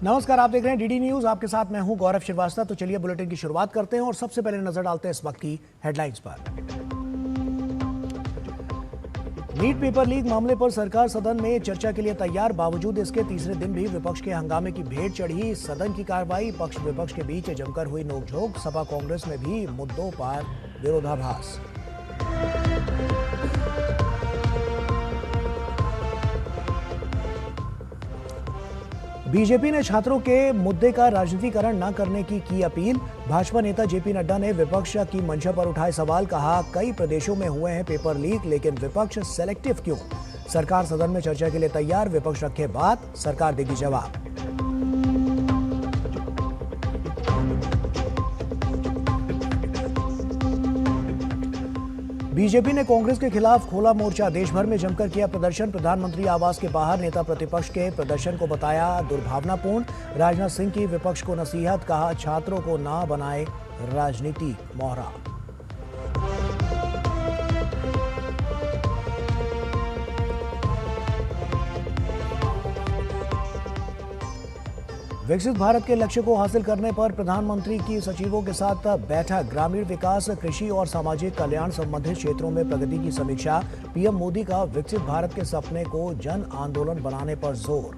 नमस्कार, आप देख रहे हैं डीडी न्यूज। आपके साथ मैं हूं गौरव श्रीवास्तव। तो चलिए बुलेटिन की शुरुआत करते हैं और सबसे पहले नजर डालते हैं इस वक्त की हेडलाइंस पर। नीट पेपर लीक मामले पर सरकार सदन में चर्चा के लिए तैयार। बावजूद इसके तीसरे दिन भी विपक्ष के हंगामे की भेंट चढ़ी सदन की कार्रवाई। पक्ष विपक्ष के बीच जमकर हुई नोकझोंक। सपा कांग्रेस में भी मुद्दों पर विरोधाभास। बीजेपी ने छात्रों के मुद्दे का राजनीतिकरण न करने की अपील। भाजपा नेता जेपी नड्डा ने विपक्ष की मंशा पर उठाए सवाल। कहा, कई प्रदेशों में हुए हैं पेपर लीक, लेकिन विपक्ष सेलेक्टिव क्यों? सरकार सदन में चर्चा के लिए तैयार। विपक्ष रखे बात, सरकार देगी जवाब। बीजेपी ने कांग्रेस के खिलाफ खोला मोर्चा। देश भर में जमकर किया प्रदर्शन। प्रधानमंत्री आवास के बाहर नेता प्रतिपक्ष के प्रदर्शन को बताया दुर्भावनापूर्ण। राजनाथ सिंह की विपक्ष को नसीहत। कहा, छात्रों को ना बनाए राजनीति मोहरा। विकसित भारत के लक्ष्य को हासिल करने पर प्रधानमंत्री की सचिवों के साथ बैठक। ग्रामीण विकास, कृषि और सामाजिक कल्याण संबंधित क्षेत्रों में प्रगति की समीक्षा। पीएम मोदी का विकसित भारत के सपने को जन आंदोलन बनाने पर जोर।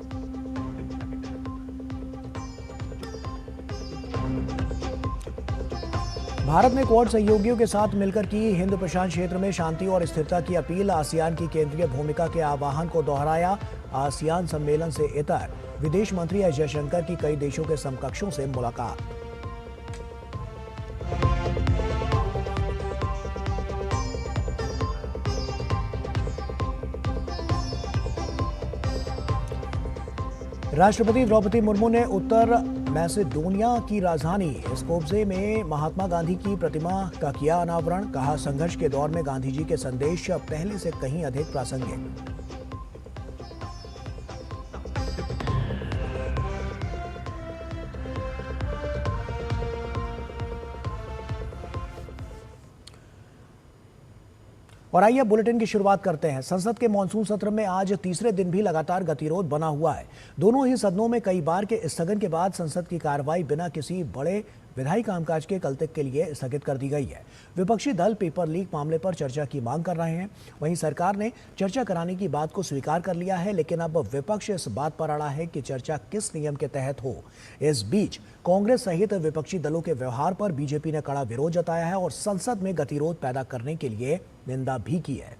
भारत ने क्वाड सहयोगियों के साथ मिलकर की हिंद प्रशांत क्षेत्र में शांति और स्थिरता की अपील। आसियान की केंद्रीय भूमिका के आह्वान को दोहराया। आसियान सम्मेलन से इतर विदेश मंत्री एस जयशंकर की कई देशों के समकक्षों से मुलाकात। राष्ट्रपति द्रौपदी मुर्मू ने उत्तर मैसेडोनिया की राजधानी स्कोप्जे में महात्मा गांधी की प्रतिमा का किया अनावरण। कहा, संघर्ष के दौर में गांधी जी के संदेश पहले से कहीं अधिक प्रासंगिक। और आइए बुलेटिन की शुरुआत करते हैं। संसद के मॉनसून सत्र में आज तीसरे दिन भी लगातार गतिरोध बना हुआ है। दोनों ही सदनों में कई बार के स्थगन के बाद संसद की कार्रवाई बिना किसी बड़े विधायी कामकाज के कल तक के लिए स्थगित कर दी गई है। विपक्षी दल पेपर लीक मामले पर चर्चा की मांग कर रहे हैं। वहीं सरकार ने चर्चा कराने की बात को स्वीकार कर लिया है, लेकिन अब विपक्ष इस बात पर अड़ा है कि चर्चा किस नियम के तहत हो। इस बीच कांग्रेस सहित विपक्षी दलों के व्यवहार पर बीजेपी ने कड़ा विरोध जताया है और संसद में गतिरोध पैदा करने के लिए निंदा भी की है।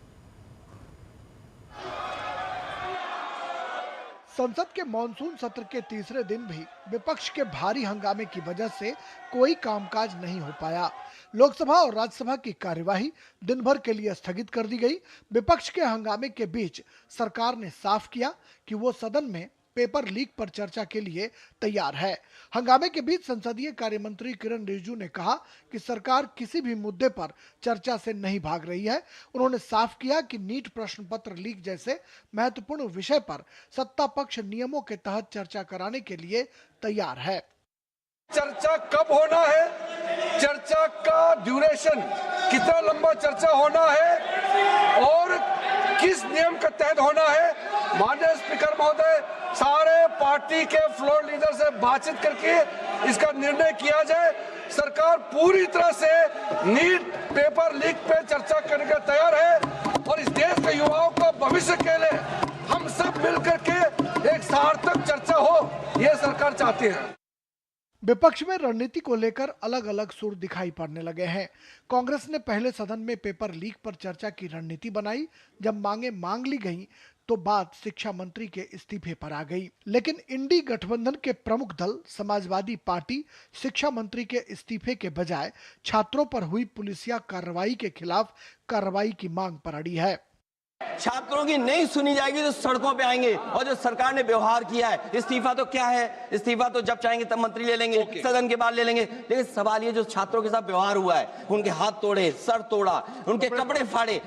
संसद के मॉनसून सत्र के तीसरे दिन भी विपक्ष के भारी हंगामे की वजह से कोई कामकाज नहीं हो पाया। लोकसभा और राज्यसभा की कार्यवाही दिन भर के लिए स्थगित कर दी गई। विपक्ष के हंगामे के बीच सरकार ने साफ किया कि वो सदन में पेपर लीक पर चर्चा के लिए तैयार है। हंगामे के बीच संसदीय कार्य मंत्री किरण रिजिजू ने कहा कि सरकार किसी भी मुद्दे पर चर्चा से नहीं भाग रही है। उन्होंने साफ किया कि नीट प्रश्न पत्र लीक जैसे महत्वपूर्ण विषय पर सत्ता पक्ष नियमों के तहत चर्चा कराने के लिए तैयार है। चर्चा कब होना है, चर्चा का ड्यूरेशन कितना लंबा चर्चा होना है और किस नियम के तहत होना है, माननीय स्पीकर महोदय सारे पार्टी के फ्लोर लीडर से बातचीत करके इसका निर्णय किया जाए। सरकार पूरी तरह से नीट पेपर लीक पे चर्चा करने के तैयार है और इस देश के युवाओं का भविष्य के लिए हम सब मिलकर के एक सार्थक चर्चा हो, ये सरकार चाहती है। विपक्ष में रणनीति को लेकर अलग अलग सुर दिखाई पड़ने लगे हैं। कांग्रेस ने पहले सदन में पेपर लीक पर चर्चा की रणनीति बनाई। जब मांगे मांग ली गईं, तो बात शिक्षा मंत्री के इस्तीफे पर आ गई। लेकिन इंडी गठबंधन के प्रमुख दल समाजवादी पार्टी शिक्षा मंत्री के इस्तीफे के बजाय छात्रों पर हुई पुलिसिया कार्रवाई के खिलाफ कार्रवाई की मांग पर अड़ी है। छात्रों की नहीं सुनी जाएगी तो सड़कों पे आएंगे। और जो सरकार ने व्यवहार किया है, इस्तीफा तो क्या है, इस्तीफा तो जब चाहेंगे तब मंत्री ले लेंगे, सदन के बाद ले लेंगे। लेकिन सवाल ये जो छात्रों के साथ व्यवहार हुआ है, उनके हाथ तोड़े, सर तोड़ा, उनके कपड़े फाड़े।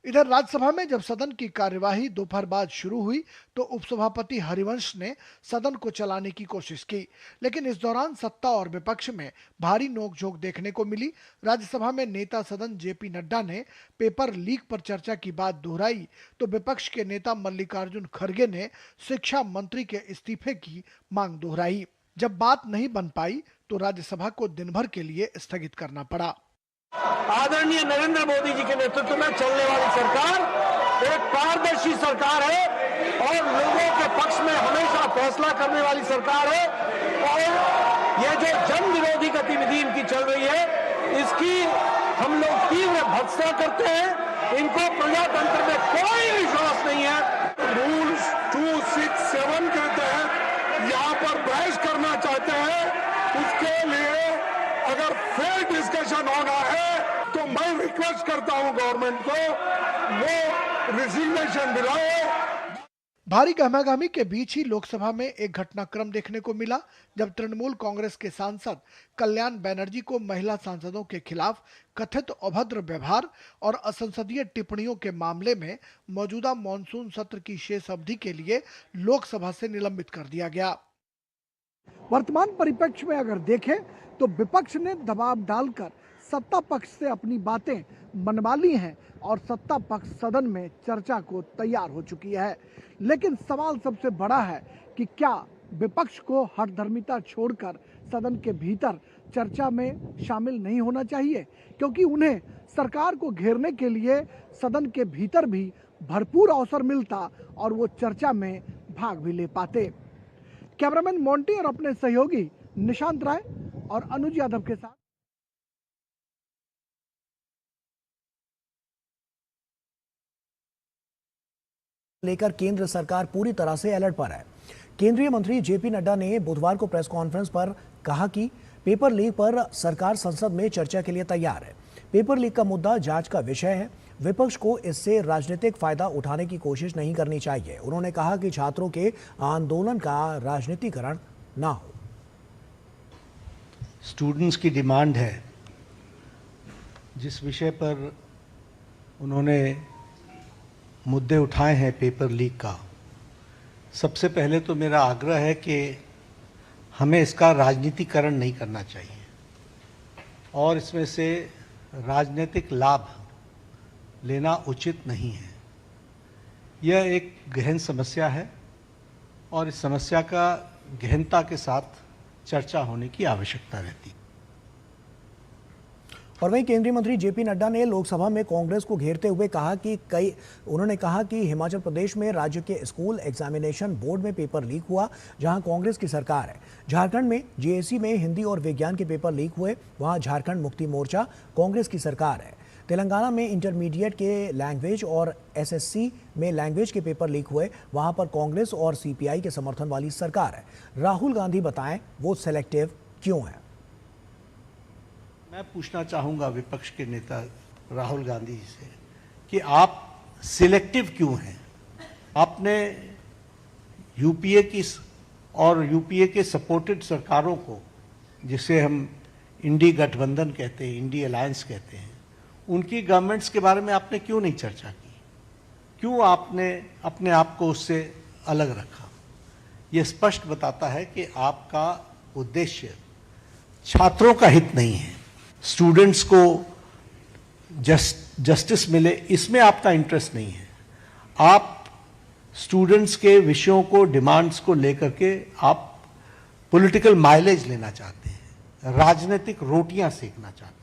इधर राज्यसभा में जब सदन की कार्यवाही दोपहर बाद शुरू हुई तो उपसभापति हरिवंश ने सदन को चलाने की कोशिश की, लेकिन इस दौरान सत्ता और विपक्ष में भारी नोकझोंक देखने को मिली। राज्यसभा में नेता सदन जेपी नड्डा ने पेपर लीक पर चर्चा की बात दोहराई तो विपक्ष के नेता मल्लिकार्जुन खड़गे ने शिक्षा मंत्री के इस्तीफे की मांग दोहराई। जब बात नहीं बन पाई तो राज्यसभा को दिन भर के लिए स्थगित करना पड़ा। आदरणीय नरेंद्र मोदी जी के नेतृत्व में चलने वाली सरकार एक पारदर्शी सरकार है और लोगों के पक्ष में हमेशा फैसला करने वाली सरकार है। और ये जो जन विरोधी गतिविधि इनकी चल रही है, इसकी हम लोग तीव्र भर्त्सना करते हैं। इनको प्रजातंत्र में कोई विश्वास नहीं है। रूल्स 267 के तहत यहाँ पर बहस करना चाहते हैं, उसके लिए अगर फेयर डिस्कशन होना है तो मैं रिक्वेस्ट करता हूं गवर्नमेंट को वो रिजिग्नेशन दिलाए। भारी गहमागहमी के बीच ही लोकसभा में एक घटनाक्रम देखने को मिला जब तृणमूल कांग्रेस के सांसद कल्याण बनर्जी को महिला सांसदों के खिलाफ कथित अभद्र व्यवहार और असंसदीय टिप्पणियों के मामले में मौजूदा मॉनसून सत्र की शेष अवधि के लिए लोकसभा से निलंबित कर दिया गया। वर्तमान परिप्रेक्ष्य में अगर देखें तो विपक्ष ने दबाव डालकर सत्ता पक्ष से अपनी बातें मनवा ली हैं और सत्ता पक्ष सदन में चर्चा को तैयार हो चुकी है। लेकिन सवाल सबसे बड़ा है कि क्या विपक्ष को हठधर्मिता छोड़कर सदन के भीतर चर्चा में शामिल नहीं होना चाहिए, क्योंकि उन्हें सरकार को घेरने के लिए सदन के भीतर भी भरपूर अवसर मिलता और वो चर्चा में भाग भी ले पाते। कैमरामैन मोंटी और अपने सहयोगी निशांत राय और अनुज यादव के साथ लेकर केंद्र सरकार पूरी तरह से अलर्ट पर है। केंद्रीय मंत्री जेपी नड्डा ने बुधवार को प्रेस कॉन्फ्रेंस पर कहा कि पेपर लीक पर सरकार संसद में चर्चा के लिए तैयार है। पेपर लीक का मुद्दा जांच का विषय है। विपक्ष को इससे राजनीतिक फायदा उठाने की कोशिश नहीं करनी चाहिए। उन्होंने कहा कि छात्रों के आंदोलन का राजनीतिकरण ना हो। स्टूडेंट्स की डिमांड है, जिस विषय पर उन्होंने मुद्दे उठाए हैं पेपर लीक का, सबसे पहले तो मेरा आग्रह है कि हमें इसका राजनीतिकरण नहीं करना चाहिए और इसमें से राजनीतिक लाभ लेना उचित नहीं है। यह एक गहन समस्या है और इस समस्या का गहनता के साथ चर्चा होने की आवश्यकता रहती है। और वहीं केंद्रीय मंत्री जेपी नड्डा ने लोकसभा में कांग्रेस को घेरते हुए कहा कि उन्होंने कहा कि हिमाचल प्रदेश में राज्य के स्कूल एग्जामिनेशन बोर्ड में पेपर लीक हुआ, जहां कांग्रेस की सरकार है। झारखंड में जेएसी में हिंदी और विज्ञान के पेपर लीक हुए, वहां झारखंड मुक्ति मोर्चा कांग्रेस की सरकार है। तेलंगाना में इंटरमीडिएट के लैंग्वेज और एसएससी में लैंग्वेज के पेपर लीक हुए, वहां पर कांग्रेस और सीपीआई के समर्थन वाली सरकार है। राहुल गांधी बताएं वो सेलेक्टिव क्यों है। मैं पूछना चाहूंगा विपक्ष के नेता राहुल गांधी जी से कि आप सिलेक्टिव क्यों हैं। आपने यूपीए की और यूपीए के सपोर्टेड सरकारों को, जिसे हम इंडी गठबंधन कहते हैं, इंडी अलायंस कहते हैं, उनकी गवर्नमेंट्स के बारे में आपने क्यों नहीं चर्चा की? क्यों आपने अपने आप को उससे अलग रखा? यह स्पष्ट बताता है कि आपका उद्देश्य छात्रों का हित नहीं है, स्टूडेंट्स को जस्टिस मिले, इसमें आपका इंटरेस्ट नहीं है। आप स्टूडेंट्स के विषयों को, डिमांड्स को लेकर के आप पॉलिटिकल माइलेज लेना चाहते हैं, राजनीतिक रोटियां सेकना चाहते हैं।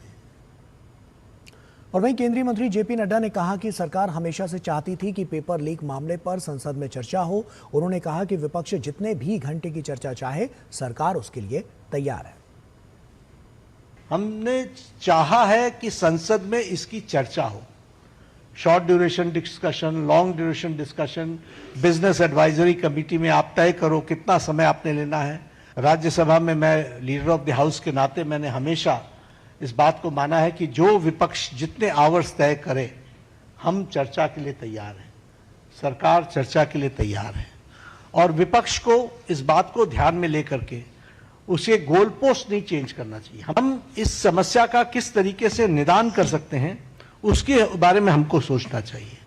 और वहीं केंद्रीय मंत्री जेपी नड्डा ने कहा कि सरकार हमेशा से चाहती थी कि पेपर लीक मामले पर संसद में चर्चा हो। उन्होंने कहा कि विपक्ष जितने भी घंटे की चर्चा चाहे, सरकार उसके लिए तैयार है। हमने चाहा है कि संसद में इसकी चर्चा हो। Short duration discussion, long duration discussion, business advisory committee में आप तय करो कितना समय आपने लेना है। राज्यसभा में मैं लीडर ऑफ द हाउस के नाते मैंने हमेशा इस बात को माना है कि जो विपक्ष जितने आवर्स तय करे, हम चर्चा के लिए तैयार हैं, सरकार चर्चा के लिए तैयार है। और विपक्ष को इस बात को ध्यान में लेकर के उसे गोल पोस्ट नहीं चेंज करना चाहिए। हम इस समस्या का किस तरीके से निदान कर सकते हैं, उसके बारे में हमको सोचना चाहिए।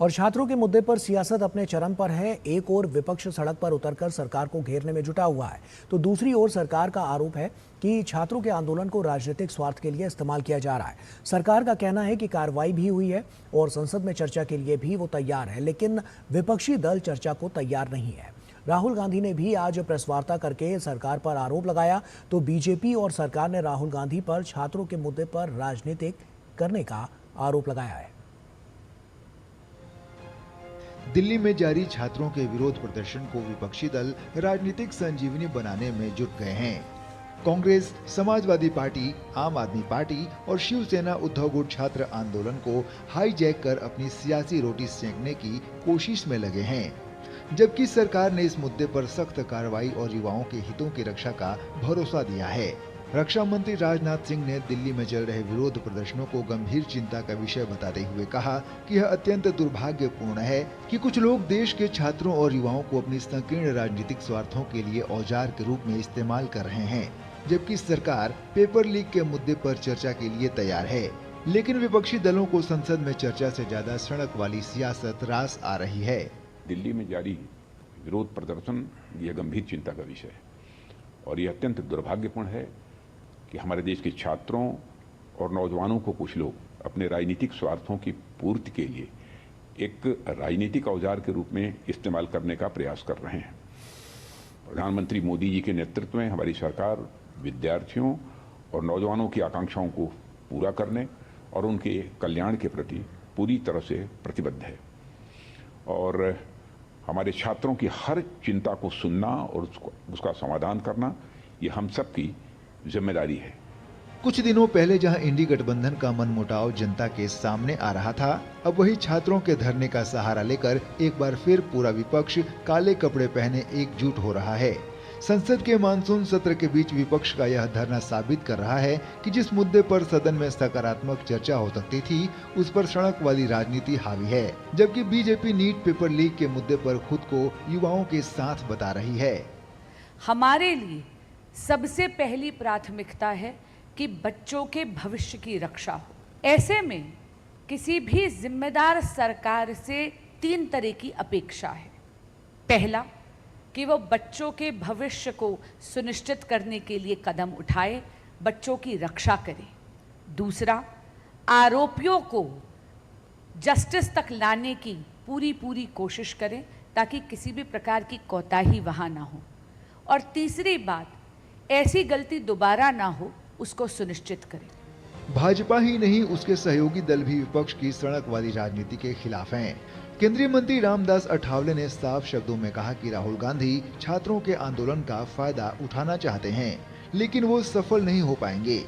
और छात्रों के मुद्दे पर सियासत अपने चरम पर है। एक ओर विपक्ष सड़क पर उतरकर सरकार को घेरने में जुटा हुआ है, तो दूसरी ओर सरकार का आरोप है कि छात्रों के आंदोलन को राजनीतिक स्वार्थ के लिए इस्तेमाल किया जा रहा है। सरकार का कहना है कि कार्रवाई भी हुई है और संसद में चर्चा के लिए भी वो तैयार है, लेकिन विपक्षी दल चर्चा को तैयार नहीं है। राहुल गांधी ने भी आज प्रेस वार्ता करके सरकार पर आरोप लगाया, तो बीजेपी और सरकार ने राहुल गांधी पर छात्रों के मुद्दे पर राजनीतिक करने का आरोप लगाया है। दिल्ली में जारी छात्रों के विरोध प्रदर्शन को विपक्षी दल राजनीतिक संजीवनी बनाने में जुट गए हैं। कांग्रेस, समाजवादी पार्टी, आम आदमी पार्टी और शिवसेना उद्धव गुट छात्र आंदोलन को हाईजैक कर अपनी सियासी रोटी सेंकने की कोशिश में लगे हैं, जबकि सरकार ने इस मुद्दे पर सख्त कार्रवाई और युवाओं के हितों की रक्षा का भरोसा दिया है। रक्षा मंत्री राजनाथ सिंह ने दिल्ली में चल रहे विरोध प्रदर्शनों को गंभीर चिंता का विषय बताते हुए कहा कि यह अत्यंत दुर्भाग्यपूर्ण है कि कुछ लोग देश के छात्रों और युवाओं को अपनी संकीर्ण राजनीतिक स्वार्थों के लिए औजार के रूप में इस्तेमाल कर रहे हैं, जबकि सरकार पेपर लीक के मुद्दे पर चर्चा के लिए तैयार है। लेकिन विपक्षी दलों को संसद में चर्चा से ज्यादा सड़क वाली सियासत रास आ रही है। दिल्ली में जारी विरोध प्रदर्शन यह गंभीर चिंता का विषय है और यह अत्यंत दुर्भाग्यपूर्ण है कि हमारे देश के छात्रों और नौजवानों को कुछ लोग अपने राजनीतिक स्वार्थों की पूर्ति के लिए एक राजनीतिक औजार के रूप में इस्तेमाल करने का प्रयास कर रहे हैं। प्रधानमंत्री मोदी जी के नेतृत्व में हमारी सरकार विद्यार्थियों और नौजवानों की आकांक्षाओं को पूरा करने और उनके कल्याण के प्रति पूरी तरह से प्रतिबद्ध है और हमारे छात्रों की हर चिंता को सुनना और उसका समाधान करना ये हम सब की जिम्मेदारी है। कुछ दिनों पहले जहां इंडी गठबंधन का मनमुटाव जनता के सामने आ रहा था, अब वही छात्रों के धरने का सहारा लेकर एक बार फिर पूरा विपक्ष काले कपड़े पहने एकजुट हो रहा है। संसद के मानसून सत्र के बीच विपक्ष का यह धरना साबित कर रहा है कि जिस मुद्दे पर सदन में सकारात्मक चर्चा हो सकती थी, उस पर सड़क वाली राजनीति हावी है, जबकि बीजेपी नीट पेपर लीक के मुद्दे पर खुद को युवाओं के साथ बता रही है। हमारे लिए सबसे पहली प्राथमिकता है कि बच्चों के भविष्य की रक्षा हो। ऐसे में किसी भी जिम्मेदार सरकार से 3 तरह की अपेक्षा है। पहला, कि वो बच्चों के भविष्य को सुनिश्चित करने के लिए कदम उठाए, बच्चों की रक्षा करे। दूसरा, आरोपियों को जस्टिस तक लाने की पूरी कोशिश करें ताकि किसी भी प्रकार की कोताही वहाँ ना हो। और तीसरी बात, ऐसी गलती दोबारा ना हो, उसको सुनिश्चित करें। भाजपा ही नहीं, उसके सहयोगी दल भी विपक्ष की सड़क वाली राजनीति के खिलाफ हैं। केंद्रीय मंत्री रामदास अठावले ने साफ शब्दों में कहा कि राहुल गांधी छात्रों के आंदोलन का फायदा उठाना चाहते हैं, लेकिन वो सफल नहीं हो पाएंगे।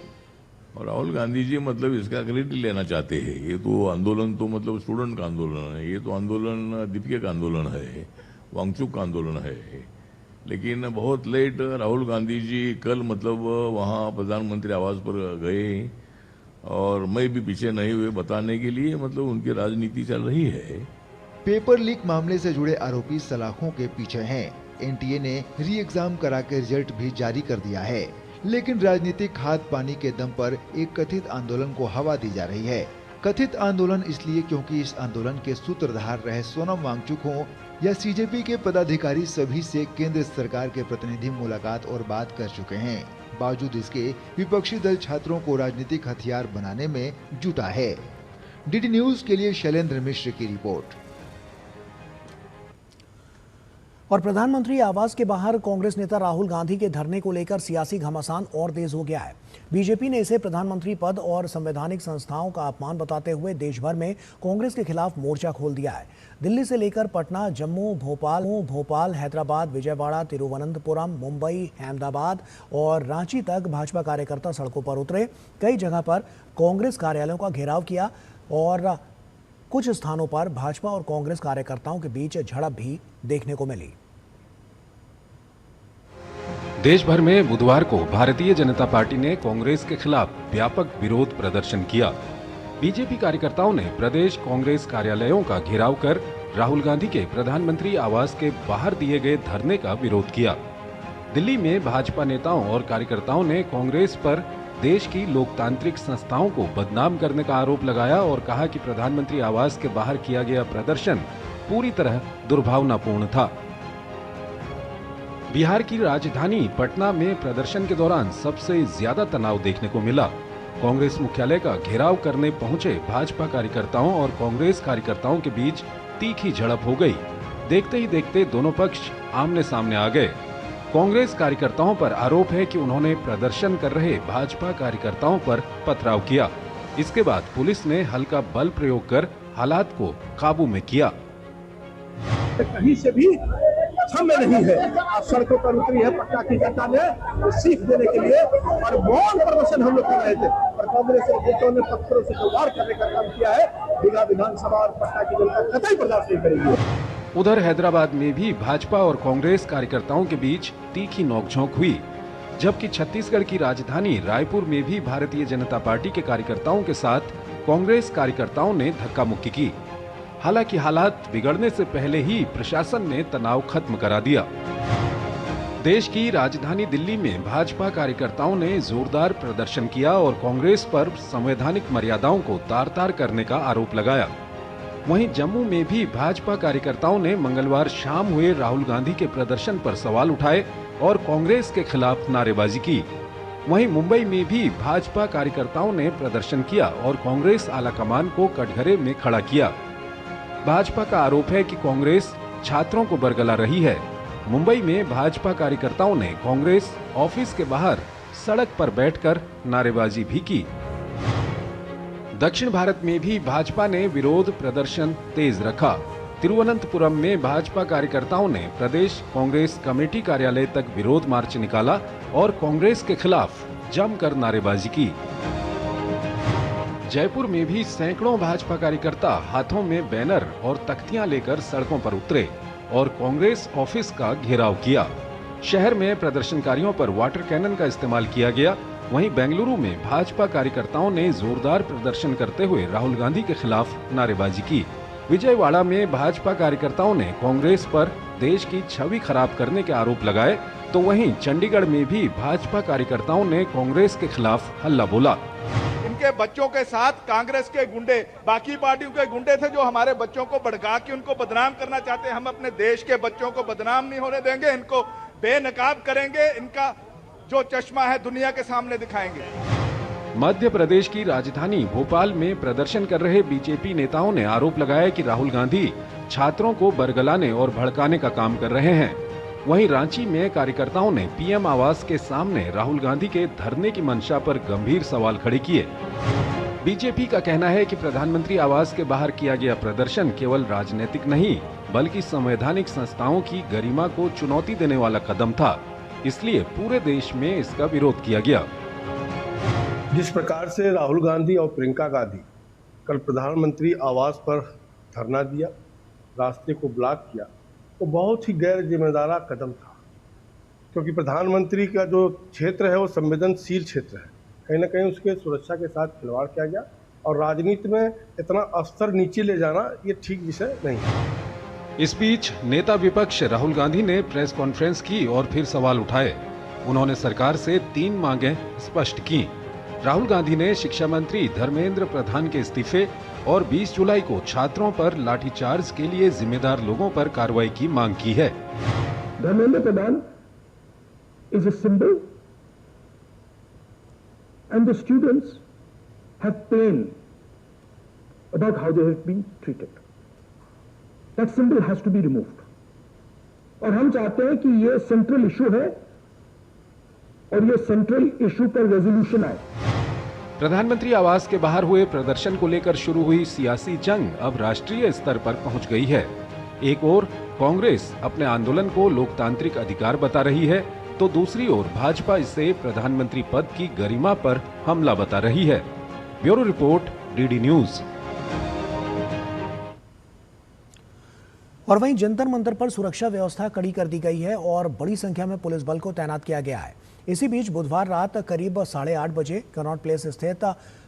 और राहुल गांधी जी मतलब इसका क्रेडिट लेना चाहते हैं। ये तो आंदोलन तो मतलब स्टूडेंट का आंदोलन है, ये तो आंदोलन दीपिका का आंदोलन है, वांगचुक का आंदोलन है। लेकिन बहुत लेट राहुल गांधी जी कल मतलब वहाँ प्रधानमंत्री आवास पर गए और मैं भी पीछे नहीं हुए बताने के लिए, मतलब उनकी राजनीति चल रही है। पेपर लीक मामले से जुड़े आरोपी सलाखों के पीछे हैं। एनटीए ने री एग्जाम करा के रिजल्ट भी जारी कर दिया है, लेकिन राजनीतिक खाद पानी के दम पर एक कथित आंदोलन को हवा दी जा रही है। कथित आंदोलन इसलिए क्योंकि इस आंदोलन के सूत्रधार रहे सोनम वांगचुक हो या सीजेपी के पदाधिकारी, सभी से केंद्र सरकार के प्रतिनिधि मुलाकात और बात कर चुके हैं। बावजूद इसके विपक्षी दल छात्रों को राजनीतिक हथियार बनाने में जुटा है। डीडी न्यूज के लिए शैलेंद्र मिश्र की रिपोर्ट। और प्रधानमंत्री आवास के बाहर कांग्रेस नेता राहुल गांधी के धरने को लेकर सियासी घमासान और तेज हो गया है। बीजेपी ने इसे प्रधानमंत्री पद और संवैधानिक संस्थाओं का अपमान बताते हुए देश भर में कांग्रेस के खिलाफ मोर्चा खोल दिया है। दिल्ली से लेकर पटना, जम्मू, भोपाल, हैदराबाद, विजयवाड़ा, तिरुवनंतपुरम, मुंबई, अहमदाबाद और रांची तक भाजपा कार्यकर्ता सड़कों पर उतरे। कई जगह पर कांग्रेस कार्यालयों का घेराव किया और कुछ स्थानों पर भाजपा और कांग्रेस कार्यकर्ताओं के बीच झड़प भी देखने को मिली। देश भर में बुधवार को भारतीय जनता पार्टी ने कांग्रेस के खिलाफ व्यापक विरोध प्रदर्शन किया। बीजेपी कार्यकर्ताओं ने प्रदेश कांग्रेस कार्यालयों का घेराव कर राहुल गांधी के प्रधानमंत्री आवास के बाहर दिए गए धरने का विरोध किया। दिल्ली में भाजपा नेताओं और कार्यकर्ताओं ने कांग्रेस पर देश की लोकतांत्रिक संस्थाओं को बदनाम करने का आरोप लगाया और कहा कि प्रधानमंत्री आवास के बाहर किया गया प्रदर्शन पूरी तरह दुर्भावनापूर्ण था। बिहार की राजधानी पटना में प्रदर्शन के दौरान सबसे ज्यादा तनाव देखने को मिला। कांग्रेस मुख्यालय का घेराव करने पहुंचे भाजपा कार्यकर्ताओं और कांग्रेस कार्यकर्ताओं के बीच तीखी झड़प हो गई। देखते ही देखते दोनों पक्ष आमने सामने आ गए। कांग्रेस कार्यकर्ताओं पर आरोप है कि उन्होंने प्रदर्शन कर रहे भाजपा कार्यकर्ताओं पर पथराव किया। इसके बाद पुलिस ने हल्का बल प्रयोग कर हालात को काबू में किया। कहीं से भी क्षम्य नहीं है। सड़कों पर उतरी है पटना की जनता ने तो सीख देने के लिए, और मौन प्रदर्शन हम लोग कर रहे थे, और कांग्रेस नेताओं ने पत्थरों से प्रहार करने का काम किया है। दीघा विधानसभा और पटना की जनता कतई बर्दाश्त नहीं करेगी। उधर हैदराबाद में भी भाजपा और कांग्रेस कार्यकर्ताओं के बीच तीखी नोकझोंक हुई, जबकि छत्तीसगढ़ की राजधानी रायपुर में भी भारतीय जनता पार्टी के कार्यकर्ताओं के साथ कांग्रेस कार्यकर्ताओं ने धक्का मुक्की की। हालांकि हालात बिगड़ने से पहले ही प्रशासन ने तनाव खत्म करा दिया। देश की राजधानी दिल्ली में भाजपा कार्यकर्ताओं ने जोरदार प्रदर्शन किया और कांग्रेस पर संवैधानिक मर्यादाओं को तार-तार करने का आरोप लगाया। वहीं जम्मू में भी भाजपा कार्यकर्ताओं ने मंगलवार शाम हुए राहुल गांधी के प्रदर्शन पर सवाल उठाए और कांग्रेस के खिलाफ नारेबाजी की। वहीं मुंबई में भी भाजपा कार्यकर्ताओं ने प्रदर्शन किया और कांग्रेस आलाकमान को कटघरे में खड़ा किया। भाजपा का आरोप है कि कांग्रेस छात्रों को बरगला रही है। मुंबई में भाजपा कार्यकर्ताओं ने कांग्रेस ऑफिस के बाहर सड़क पर बैठकर नारेबाजी भी की। दक्षिण भारत में भी भाजपा ने विरोध प्रदर्शन तेज रखा। तिरुवनंतपुरम में भाजपा कार्यकर्ताओं ने प्रदेश कांग्रेस कमेटी कार्यालय तक विरोध मार्च निकाला और कांग्रेस के खिलाफ जमकर नारेबाजी की। जयपुर में भी सैकड़ों भाजपा कार्यकर्ता हाथों में बैनर और तख्तियां लेकर सड़कों पर उतरे और कांग्रेस ऑफिस का घेराव किया। शहर में प्रदर्शनकारियों पर वाटर कैनन का इस्तेमाल किया गया। वहीं बेंगलुरु में भाजपा कार्यकर्ताओं ने जोरदार प्रदर्शन करते हुए राहुल गांधी के खिलाफ नारेबाजी की। विजयवाड़ा में भाजपा कार्यकर्ताओं ने कांग्रेस पर देश की छवि खराब करने के आरोप लगाए, तो वहीं चंडीगढ़ में भी भाजपा कार्यकर्ताओं ने कांग्रेस के खिलाफ हल्ला बोला। इनके बच्चों के साथ कांग्रेस के गुंडे, बाकी पार्टियों के गुंडे थे जो हमारे बच्चों को भड़का के उनको बदनाम करना चाहते हैं। हम अपने देश के बच्चों को बदनाम नहीं होने देंगे, इनको बेनकाब करेंगे, इनका जो चश्मा है दुनिया के सामने दिखाएंगे। मध्य प्रदेश की राजधानी भोपाल में प्रदर्शन कर रहे बीजेपी नेताओं ने आरोप लगाया कि राहुल गांधी छात्रों को बरगलाने और भड़काने का काम कर रहे हैं। वहीं रांची में कार्यकर्ताओं ने पीएम आवास के सामने राहुल गांधी के धरने की मंशा पर गंभीर सवाल खड़े किए। बीजेपी का कहना है कि प्रधानमंत्री आवास के बाहर किया गया प्रदर्शन केवल राजनीतिक नहीं, बल्कि संवैधानिक संस्थाओं की गरिमा को चुनौती देने वाला कदम था, इसलिए पूरे देश में इसका विरोध किया गया। जिस प्रकार से राहुल गांधी और प्रियंका गांधी कल प्रधानमंत्री आवास पर धरना दिया, रास्ते को ब्लॉक किया, तो बहुत ही गैर जिम्मेदारा कदम था, क्योंकि प्रधानमंत्री का जो क्षेत्र है वो संवेदनशील क्षेत्र है। कहीं ना कहीं उसके सुरक्षा के साथ खिलवाड़ किया गया, और राजनीति में इतना स्तर नीचे ले जाना ये ठीक विषय नहीं है। इस बीच नेता विपक्ष राहुल गांधी ने प्रेस कॉन्फ्रेंस की और फिर सवाल उठाए। उन्होंने सरकार से 3 मांगें स्पष्ट की। राहुल गांधी ने शिक्षा मंत्री धर्मेंद्र प्रधान के इस्तीफे और 20 जुलाई को छात्रों पर लाठीचार्ज के लिए जिम्मेदार लोगों पर कार्रवाई की मांग की है। Dharmendra Pradhan is a symbol, and the students have pain about how they have been treated. That symbol has to be removed. और हम चाहते हैं कि ये सेंट्रल इशू है और ये सेंट्रल इशू पर रेजोल्यूशन आए। प्रधानमंत्री आवास के बाहर हुए प्रदर्शन को लेकर शुरू हुई सियासी जंग अब राष्ट्रीय स्तर पर पहुंच गई है। एक ओर कांग्रेस अपने आंदोलन को लोकतांत्रिक अधिकार बता रही है, तो दूसरी ओर भाजपा इसे प्रधानमंत्री पद की गरिमा पर हमला बता रही है। Bureau report, DD news. और वहीं जंतर मंतर पर सुरक्षा व्यवस्था कड़ी कर दी गई है और बड़ी संख्या में पुलिस बल को तैनात किया गया है। इसी बीच बुधवार रात करीब 8:30 बजे कनॉट प्लेस स्थित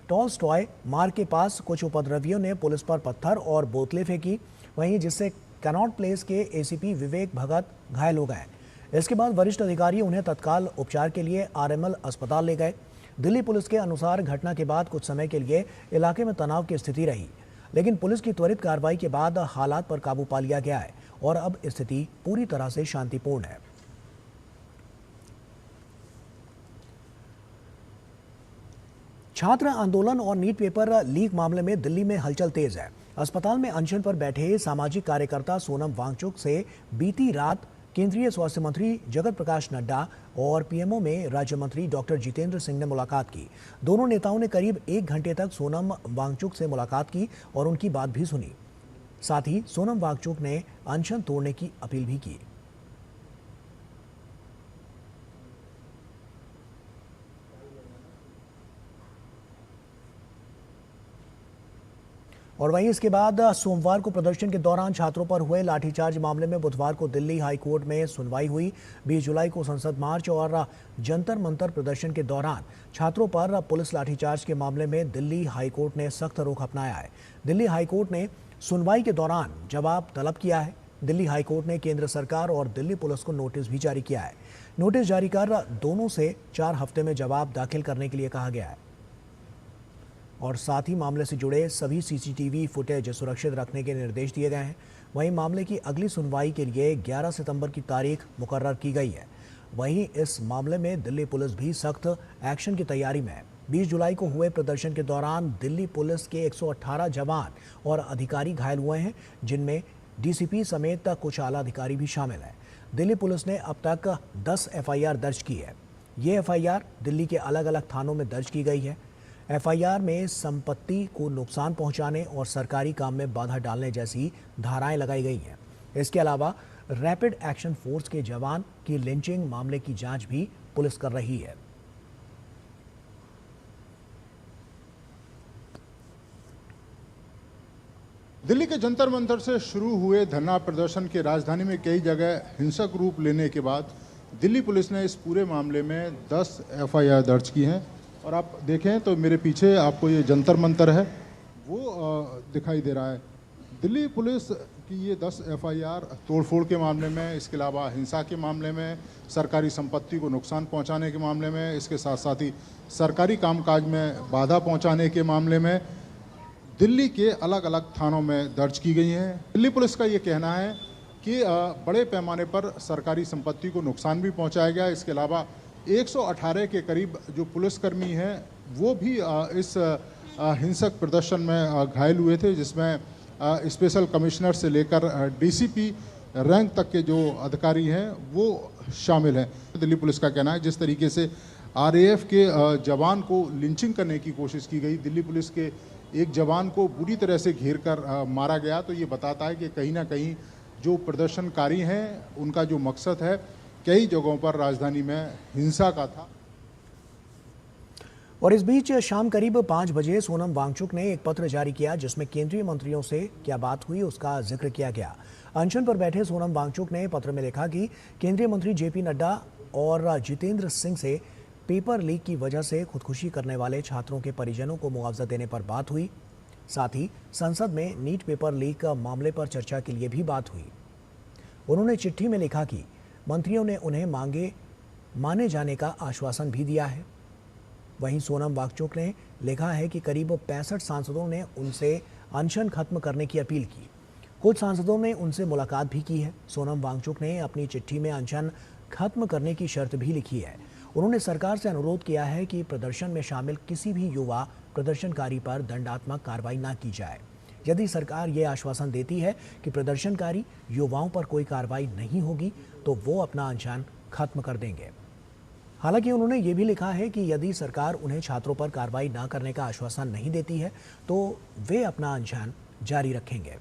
टॉल्स्टॉय मार्ग के पास कुछ उपद्रवियों ने पुलिस पर पत्थर और बोतलें फेंकी, वहीं जिससे कनॉट प्लेस के एसीपी विवेक भगत घायल हो गए। इसके बाद वरिष्ठ अधिकारी उन्हें तत्काल उपचार के लिए आरएमएल अस्पताल ले गए। दिल्ली पुलिस के अनुसार घटना के बाद कुछ समय के लिए इलाके में तनाव की स्थिति रही, लेकिन पुलिस की त्वरित कार्रवाई के बाद हालात पर काबू पा लिया गया है और अब स्थिति पूरी तरह से शांतिपूर्ण है। छात्र आंदोलन और नीट पेपर लीक मामले में दिल्ली में हलचल तेज है। अस्पताल में अनशन पर बैठे सामाजिक कार्यकर्ता सोनम वांगचुक से बीती रात केंद्रीय स्वास्थ्य मंत्री जगत प्रकाश नड्डा और पीएमओ में राज्य मंत्री डॉक्टर जितेंद्र सिंह ने मुलाकात की। दोनों नेताओं ने करीब 1 घंटे तक सोनम वांगचुक से मुलाकात की और उनकी बात भी सुनी। साथ ही सोनम वांगचुक ने अनशन तोड़ने की अपील भी की। और वहीं इसके बाद सोमवार को प्रदर्शन के दौरान छात्रों पर हुए लाठीचार्ज मामले में बुधवार को दिल्ली हाई कोर्ट में सुनवाई हुई। 20 जुलाई को संसद मार्च और जंतर मंतर प्रदर्शन के दौरान छात्रों पर पुलिस लाठीचार्ज के मामले में दिल्ली हाई कोर्ट ने सख्त रुख अपनाया है। दिल्ली हाई कोर्ट ने सुनवाई के दौरान जवाब तलब किया है। दिल्ली हाई कोर्ट ने केंद्र सरकार और दिल्ली पुलिस को नोटिस भी जारी किया है। नोटिस जारी कर दोनों से 4 हफ्ते में जवाब दाखिल करने के लिए कहा गया है और साथ ही मामले से जुड़े सभी सीसीटीवी फुटेज सुरक्षित रखने के निर्देश दिए गए हैं। वहीं मामले की अगली सुनवाई के लिए 11 सितंबर की तारीख मुकर्रर की गई है। वहीं इस मामले में दिल्ली पुलिस भी सख्त एक्शन की तैयारी में है। 20 जुलाई को हुए प्रदर्शन के दौरान दिल्ली पुलिस के 118 जवान और अधिकारी घायल हुए हैं, जिनमें डीसीपी समेत कुछ आला अधिकारी भी शामिल हैं। दिल्ली पुलिस ने अब तक 10 एफआईआर दर्ज की है। ये एफआईआर दिल्ली के अलग अलग थानों में दर्ज की गई है। एफआईआर में संपत्ति को नुकसान पहुंचाने और सरकारी काम में बाधा डालने जैसी धाराएं लगाई गई हैं। इसके अलावा रैपिड एक्शन फोर्स के जवान की लिंचिंग मामले की जांच भी पुलिस कर रही है। दिल्ली के जंतर मंतर से शुरू हुए धरना प्रदर्शन के राजधानी में कई जगह हिंसक रूप लेने के बाद दिल्ली पुलिस ने इस पूरे मामले में 10 एफआईआर दर्ज की हैं। और आप देखें तो मेरे पीछे आपको ये जंतर मंतर है वो दिखाई दे रहा है। दिल्ली पुलिस की ये 10 एफआईआर तोड़फोड़ के मामले में, इसके अलावा हिंसा के मामले में, सरकारी संपत्ति को नुकसान पहुंचाने के मामले में, इसके साथ साथ ही सरकारी कामकाज में बाधा पहुंचाने के मामले में दिल्ली के अलग अलग थानों में दर्ज की गई हैं। दिल्ली पुलिस का ये कहना है कि बड़े पैमाने पर सरकारी संपत्ति को नुकसान भी पहुँचाया गया। इसके अलावा 118 के करीब जो पुलिसकर्मी हैं वो भी इस हिंसक प्रदर्शन में घायल हुए थे, जिसमें स्पेशल कमिश्नर से लेकर डीसीपी रैंक तक के जो अधिकारी हैं वो शामिल हैं। दिल्ली पुलिस का कहना है जिस तरीके से आरएएफ के जवान को लिंचिंग करने की कोशिश की गई, दिल्ली पुलिस के एक जवान को बुरी तरह से घेर कर मारा गया, तो ये बताता है कि कहीं ना कहीं जो प्रदर्शनकारी हैं उनका जो मकसद है कई जगहों पर राजधानी में हिंसा का था। और इस बीच शाम करीब 5 बजे सोनम वांगचुक ने एक पत्र जारी किया जिसमें केंद्रीय मंत्रियों से क्या बात हुई उसका जिक्र किया गया। अनशन पर बैठे सोनम वांगचुक ने पत्र में लिखा कि केंद्रीय मंत्री जेपी नड्डा और जितेंद्र सिंह से पेपर लीक की वजह से खुदकुशी करने वाले छात्रों के परिजनों को मुआवजा देने पर बात हुई। साथ ही संसद में नीट पेपर लीक मामले पर चर्चा के लिए भी बात हुई। उन्होंने चिट्ठी में लिखा कि मंत्रियों ने उन्हें माने जाने का आश्वासन भी दिया है। वहीं सोनम वांगचुक ने लिखा है कि करीब 65 सांसदों ने उनसे अनशन खत्म करने की अपील की। कुछ सांसदों ने उनसे मुलाकात भी की है। सोनम वांगचुक ने अपनी चिट्ठी में अनशन खत्म करने की शर्त भी लिखी है। उन्होंने सरकार से अनुरोध किया है कि प्रदर्शन में शामिल किसी भी युवा प्रदर्शनकारी पर दंडात्मक कार्रवाई न की जाए। यदि सरकार ये आश्वासन देती है कि प्रदर्शनकारी युवाओं पर कोई कार्रवाई नहीं होगी तो वो अपना अनशन खत्म कर देंगे। हालांकि उन्होंने ये भी लिखा है कि यदि सरकार उन्हें छात्रों पर कार्रवाई न करने का आश्वासन नहीं देती है तो वे अपना अनशन जारी रखेंगे।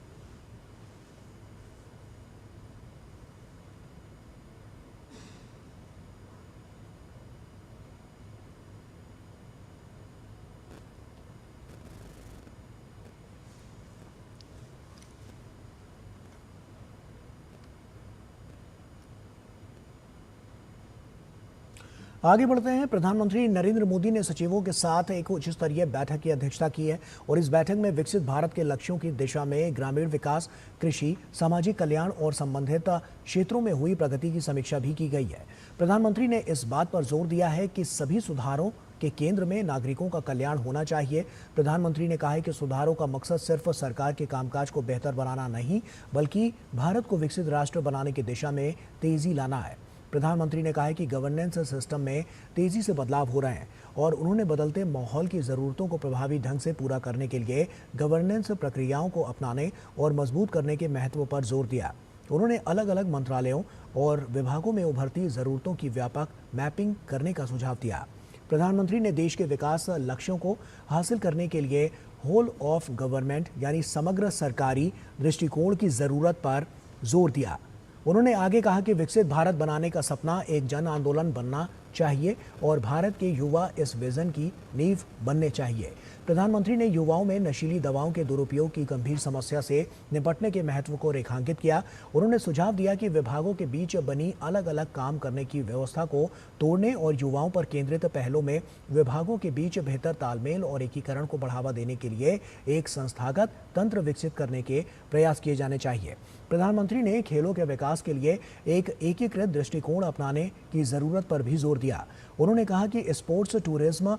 आगे बढ़ते हैं। प्रधानमंत्री नरेंद्र मोदी ने सचिवों के साथ एक उच्च स्तरीय बैठक की अध्यक्षता की है और इस बैठक में विकसित भारत के लक्ष्यों की दिशा में ग्रामीण विकास, कृषि, सामाजिक कल्याण और संबंधित क्षेत्रों में हुई प्रगति की समीक्षा भी की गई है। प्रधानमंत्री ने इस बात पर जोर दिया है कि सभी सुधारों कि केंद्र में नागरिकों का कल्याण होना चाहिए। प्रधानमंत्री ने कहा है कि सुधारों का मकसद सिर्फ सरकार के कामकाज को बेहतर बनाना नहीं, बल्कि भारत को विकसित राष्ट्र बनाने की दिशा में तेजी लाना है। प्रधानमंत्री ने कहा है कि गवर्नेंस सिस्टम में तेजी से बदलाव हो रहे हैं और उन्होंने बदलते माहौल की ज़रूरतों को प्रभावी ढंग से पूरा करने के लिए गवर्नेंस प्रक्रियाओं को अपनाने और मजबूत करने के महत्व पर जोर दिया। उन्होंने अलग अलग मंत्रालयों और विभागों में उभरती ज़रूरतों की व्यापक मैपिंग करने का सुझाव दिया। प्रधानमंत्री ने देश के विकास लक्ष्यों को हासिल करने के लिए होल ऑफ गवर्नमेंट यानी समग्र सरकारी दृष्टिकोण की ज़रूरत पर जोर दिया। उन्होंने आगे कहा कि विकसित भारत बनाने का सपना एक जन आंदोलन बनना चाहिए और भारत के युवा इस विजन की नींव बनने चाहिए। प्रधानमंत्री ने युवाओं में नशीली दवाओं के दुरुपयोग की गंभीर समस्या से निपटने के महत्व को रेखांकित किया। उन्होंने सुझाव दिया कि विभागों के बीच बनी अलग अलग काम करने की व्यवस्था को तोड़ने और युवाओं पर केंद्रित पहलों में विभागों के बीच बेहतर तालमेल और एकीकरण को बढ़ावा देने के लिए एक संस्थागत तंत्र विकसित करने के प्रयास किए जाने चाहिए। प्रधानमंत्री ने खेलों के विकास के लिए एक एकीकृत दृष्टिकोण अपनाने की जरूरत पर भी जोर दिया। उन्होंने कहा कि स्पोर्ट्स टूरिज्म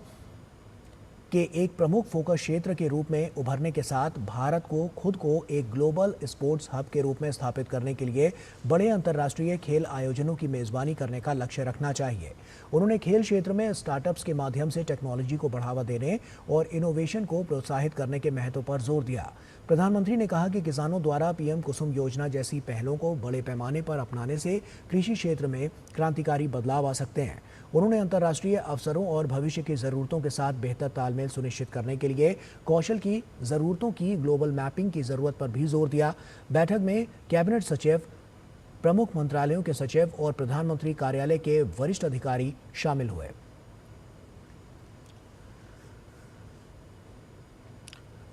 के एक प्रमुख फोकस क्षेत्र के रूप में उभरने के साथ भारत को खुद को एक ग्लोबल स्पोर्ट्स हब के रूप में स्थापित करने के लिए बड़े अंतर्राष्ट्रीय खेल आयोजनों की मेजबानी करने का लक्ष्य रखना चाहिए। उन्होंने खेल क्षेत्र में स्टार्टअप्स के माध्यम से टेक्नोलॉजी को बढ़ावा देने और इनोवेशन को प्रोत्साहित करने के महत्व पर जोर दिया। प्रधानमंत्री ने कहा कि किसानों द्वारा पीएम कुसुम योजना जैसी पहलों को बड़े पैमाने पर अपनाने से कृषि क्षेत्र में क्रांतिकारी बदलाव आ सकते हैं। उन्होंने अंतर्राष्ट्रीय अवसरों और भविष्य की ज़रूरतों के साथ बेहतर तालमेल सुनिश्चित करने के लिए कौशल की ज़रूरतों की ग्लोबल मैपिंग की ज़रूरत पर भी जोर दिया। बैठक में कैबिनेट सचिव, प्रमुख मंत्रालयों के सचिव और प्रधानमंत्री कार्यालय के वरिष्ठ अधिकारी शामिल हुए।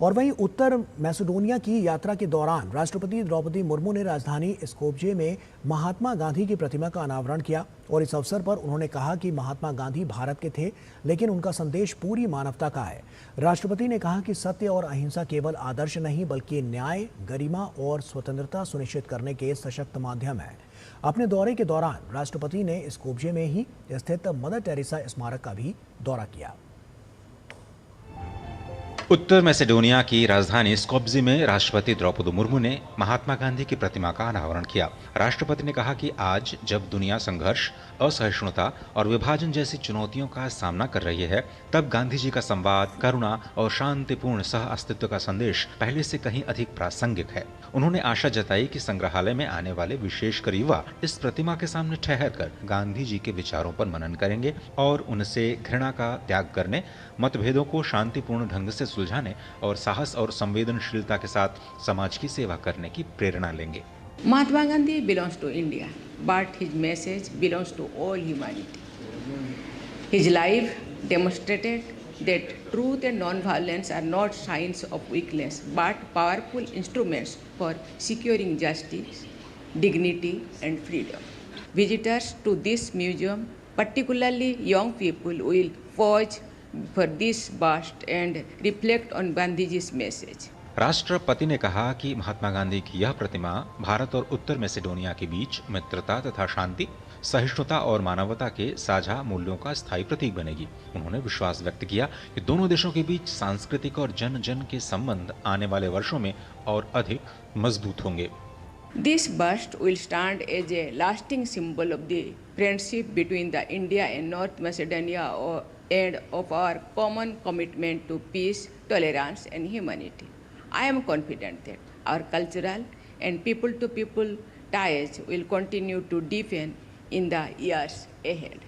और वहीं उत्तर मैसेडोनिया की यात्रा के दौरान राष्ट्रपति द्रौपदी मुर्मू ने राजधानी स्कोप्जे में महात्मा गांधी की प्रतिमा का अनावरण किया और इस अवसर पर उन्होंने कहा कि महात्मा गांधी भारत के थे, लेकिन उनका संदेश पूरी मानवता का है। राष्ट्रपति ने कहा कि सत्य और अहिंसा केवल आदर्श नहीं, बल्कि न्याय, गरिमा और स्वतंत्रता सुनिश्चित करने के सशक्त माध्यम है। अपने दौरे के दौरान राष्ट्रपति ने स्कोप्जे में ही स्थित मदर टेरेसा स्मारक का भी दौरा किया। उत्तर मैसेडोनिया की राजधानी स्कोप्जे में राष्ट्रपति द्रौपदी मुर्मू ने महात्मा गांधी की प्रतिमा का अनावरण किया। राष्ट्रपति ने कहा कि आज जब दुनिया संघर्ष, असहिष्णुता और विभाजन जैसी चुनौतियों का सामना कर रही है, तब गांधी जी का संवाद, करुणा और शांतिपूर्ण सह अस्तित्व का संदेश पहले से कहीं अधिक प्रासंगिक है। उन्होंने आशा जताई कि संग्रहालय में आने वाले विशेषकर युवा इस प्रतिमा के सामने ठहरकर गांधी जी के विचारों पर मनन करेंगे और उनसे घृणा का त्याग करने, मतभेदों को शांतिपूर्ण ढंग से सुलझाने और साहस और संवेदनशीलता के साथ समाज की सेवा करने की प्रेरणा लेंगे। Mahatma Gandhi belongs to India, but his message belongs to all humanity. His life demonstrated that truth and non-violence are not signs of weakness, but powerful instruments for securing justice, dignity, and freedom. Visitors to this museum, particularly young people, will pause for this bust and reflect on Gandhiji's message. राष्ट्रपति ने कहा कि महात्मा गांधी की यह प्रतिमा भारत और उत्तर मैसेडोनिया के बीच मित्रता तथा शांति, सहिष्णुता और मानवता के साझा मूल्यों का स्थायी प्रतीक बनेगी। उन्होंने विश्वास व्यक्त किया कि दोनों देशों के बीच सांस्कृतिक और जन जन के संबंध आने वाले वर्षों में और अधिक मजबूत होंगे। This bust will stand as a lasting symbol of the friendship between the India and North Macedonia and of our common commitment to peace, tolerance, and humanity. I am confident that our cultural and people-to-people ties will continue to deepen in the years ahead.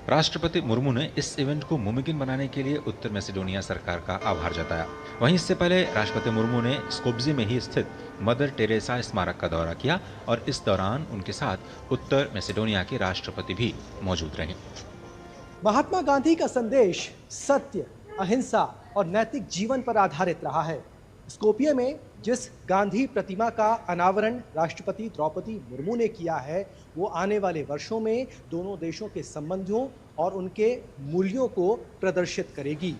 राष्ट्रपति मुर्मू ने इस event को मुमकिन बनाने के लिए उत्तर मैसेडोनिया सरकार का आभार जताया। वहीं इससे पहले राष्ट्रपति मुर्मू ने स्कोप्जे में ही स्थित मदर टेरेसा स्मारक का दौरा किया और इस दौरान उनके साथ उत्तर मैसेडोनिया के राष्ट्रपति भी मौजूद रहे। महात्मा गांधी का संदेश सत्य, अहिंसा और नैतिक जीवन पर आधारित रहा है। स्कोपिये में जिस गांधी प्रतिमा का अनावरण राष्ट्रपति द्रौपदी मुर्मू ने किया है, वो आने वाले वर्षों में दोनों देशों के संबंधों और उनके मूल्यों को प्रदर्शित करेगी।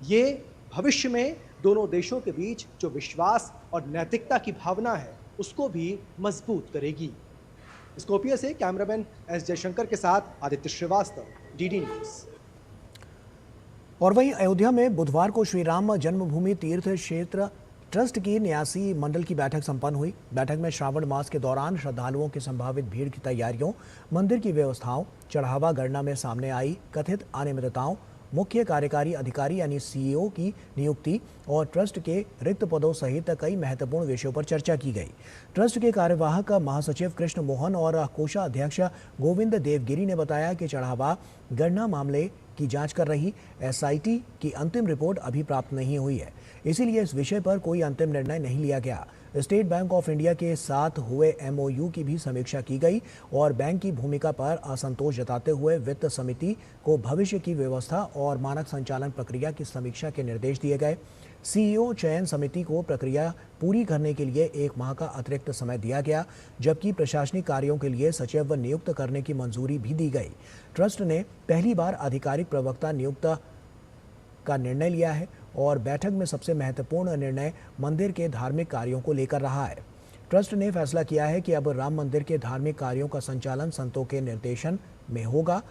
ये भविष्य में दोनों देशों के बीच जो विश्वास और नैतिकता की भावना है, उसको भी मजबूत करेगी। स्कोपिये से कैमरामैन एस जयशंकर के साथ आदित्य श्रीवास्तव, डीडी न्यूज़। और वहीं अयोध्या में बुधवार को श्री राम जन्मभूमि तीर्थ क्षेत्र ट्रस्ट की न्यासी मंडल की बैठक संपन्न हुई। बैठक में श्रावण मास के दौरान श्रद्धालुओं की संभावित भीड़ की तैयारियों, मंदिर की व्यवस्थाओं, चढ़ावा गणना में सामने आई कथित अनियमितताओं, मुख्य कार्यकारी अधिकारी यानी सीईओ की नियुक्ति और ट्रस्ट के रिक्त पदों सहित कई महत्वपूर्ण विषयों पर चर्चा की गई। ट्रस्ट के कार्यवाहक महासचिव कृष्ण मोहन और कोषाध्यक्ष गोविंद देवगिरी ने बताया कि चढ़ावा गणना मामले की जांच कर रही एसआईटी की अंतिम रिपोर्ट अभी प्राप्त नहीं हुई है, इसीलिए इस विषय पर कोई अंतिम निर्णय नहीं लिया गया। स्टेट बैंक ऑफ इंडिया के साथ हुए एमओयू की भी समीक्षा की गई और बैंक की भूमिका पर असंतोष जताते हुए वित्त समिति को भविष्य की व्यवस्था और मानक संचालन प्रक्रिया की समीक्षा के निर्देश दिए गए। सीईओ चयन समिति को प्रक्रिया पूरी करने के लिए 1 माह का अतिरिक्त समय दिया गया, जबकि प्रशासनिक कार्यों के लिए सचिव नियुक्त करने की मंजूरी भी दी गई। ट्रस्ट ने पहली बार आधिकारिक प्रवक्ता नियुक्त का निर्णय लिया है और बैठक में सबसे महत्वपूर्ण निर्णय मंदिर के धार्मिक कार्यों को लेकर रहा है। ट्रस्ट ने फैसला किया है कि अब राम मंदिर के धार्मिक कार्यों का संचालन संतों के निर्देशन में होगा।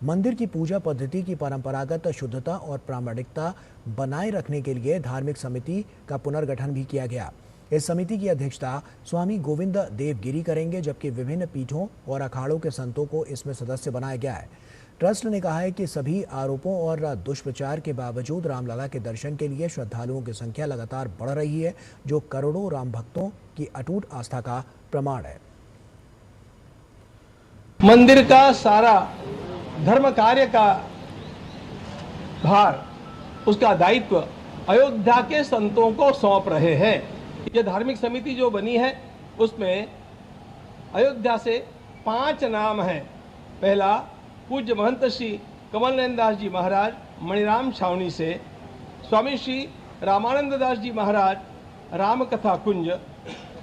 मंदिर की पूजा पद्धति की परंपरागत शुद्धता और प्रामाणिकता बनाए रखने के लिए धार्मिक समिति का पुनर्गठन भी किया गया। इस समिति की अध्यक्षता स्वामी गोविंद देवगिरी करेंगे, जबकि विभिन्न पीठों और अखाड़ों के संतों को इसमें सदस्य बनाया गया है। ट्रस्ट ने कहा है कि सभी आरोपों और दुष्प्रचार के बावजूद रामलला के दर्शन के लिए श्रद्धालुओं की संख्या लगातार बढ़ रही है, जो करोड़ों राम भक्तों की अटूट आस्था का प्रमाण है। मंदिर का सारा धर्म कार्य का भार, उसका दायित्व अयोध्या के संतों को सौंप रहे हैं। यह धार्मिक समिति जो बनी है उसमें अयोध्या से 5 नाम हैं। पहला पूज्य महंत श्री कमल नयन दास जी महाराज मणिराम छावनी से, स्वामी श्री रामानंद दास जी महाराज राम कथा कुंज,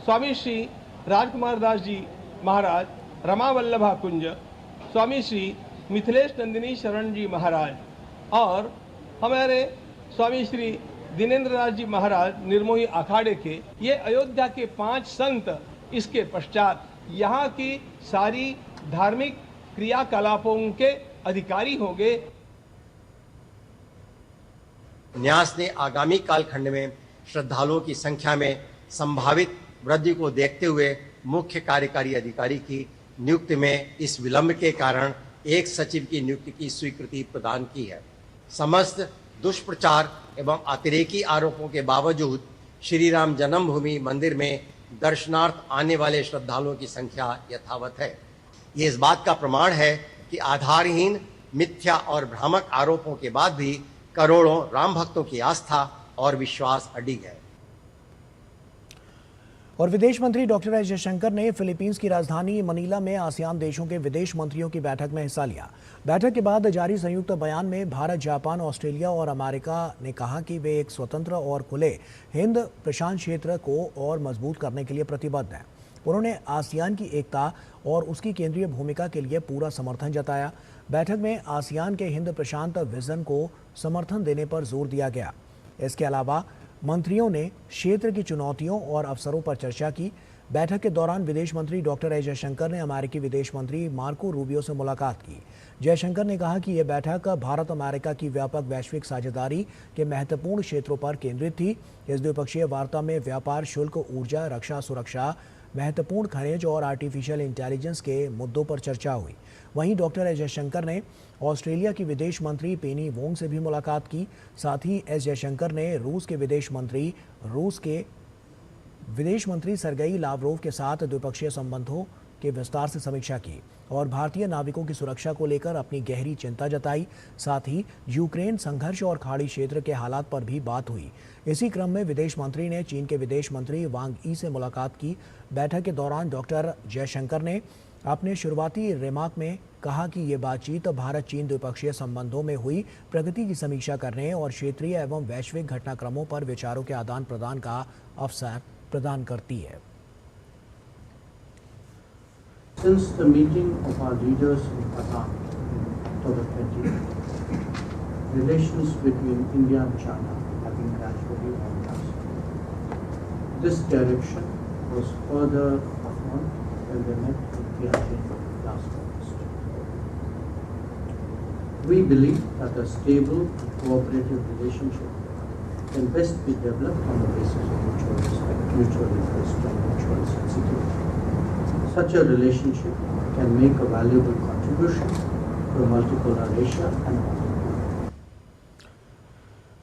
स्वामी श्री राजकुमार दास जी महाराज रमा वल्लभा कुंज, स्वामी श्री मिथिलेश नंदिनी शरण जी महाराज और हमारे स्वामी श्री दिनेंद्र दास जी महाराज निर्मोही अखाड़े के। ये अयोध्या के 5 संत। इसके पश्चात यहाँ की सारी धार्मिक क्रियाकलापों के अधिकारी होंगे। न्यास ने आगामी कालखंड में श्रद्धालुओं की संख्या में संभावित वृद्धि को देखते हुए मुख्य कार्यकारी अधिकारी की नियुक्ति में इस विलंब के कारण एक सचिव की नियुक्ति की स्वीकृति प्रदान की है। समस्त दुष्प्रचार एवं अतिरेकी आरोपों के बावजूद श्री राम जन्मभूमि मंदिर में दर्शनार्थ आने वाले श्रद्धालुओं की संख्या यथावत है। ये इस बात का प्रमाण है कि आधारहीन, मिथ्या और भ्रामक आरोपों के बाद भी करोड़ों राम भक्तों की आस्था और विश्वास अडिग है। और विदेश मंत्री डॉक्टर एस जयशंकर ने फिलीपींस की राजधानी मनीला में आसियान देशों के विदेश मंत्रियों की बैठक में हिस्सा लिया। बैठक के बाद जारी संयुक्त बयान में भारत, जापान, ऑस्ट्रेलिया और अमेरिका ने कहा कि वे एक स्वतंत्र और खुले हिंद प्रशांत क्षेत्र को और मजबूत करने के लिए प्रतिबद्ध हैं। उन्होंने आसियान की एकता और उसकी केंद्रीय भूमिका के लिए पूरा समर्थन जताया। बैठक में आसियान के हिंद प्रशांत विजन को समर्थन देने पर जोर दिया गया। इसके अलावा मंत्रियों ने क्षेत्र की चुनौतियों और अवसरों पर चर्चा की। बैठक के दौरान विदेश मंत्री डॉक्टर एस जयशंकर ने अमेरिकी विदेश मंत्री मार्को रूबियो से मुलाकात की। जयशंकर ने कहा कि यह बैठक भारत अमेरिका की व्यापक वैश्विक साझेदारी के महत्वपूर्ण क्षेत्रों पर केंद्रित थी। इस द्विपक्षीय वार्ता में व्यापार, शुल्क, ऊर्जा, रक्षा, सुरक्षा, महत्वपूर्ण खनिज और आर्टिफिशियल इंटेलिजेंस के मुद्दों पर चर्चा हुई। वहीं डॉक्टर एस जयशंकर ने ऑस्ट्रेलिया की विदेश मंत्री पेनी वोंग से भी मुलाकात की। साथ ही एस जयशंकर ने रूस के विदेश मंत्री सरगेई लावरोव के साथ द्विपक्षीय संबंधों के विस्तार से समीक्षा की और भारतीय नाविकों की सुरक्षा को लेकर अपनी गहरी चिंता जताई। साथ ही यूक्रेन संघर्ष और खाड़ी क्षेत्र के हालात पर भी बात हुई। इसी क्रम में विदेश मंत्री ने चीन के विदेश मंत्री वांग यी से मुलाकात की। बैठक के दौरान डॉक्टर जयशंकर ने अपने शुरुआती रिमार्क में कहा कि ये बातचीत भारत चीन द्विपक्षीय संबंधों में हुई प्रगति की समीक्षा करने और क्षेत्रीय एवं वैश्विक घटनाक्रमों पर विचारों के आदान प्रदान का अवसर प्रदान करती है। Since the meeting of our leaders in Qatar on October 20, relations between India and China have been gradually normalized. This direction was further affirmed when they met in Tianjin last August. We believe that a stable and cooperative relationship can best be developed on the basis of mutual respect, mutual interest, and mutual sensitivity. Such a relationship can make a valuable contribution to a multipolar Asia and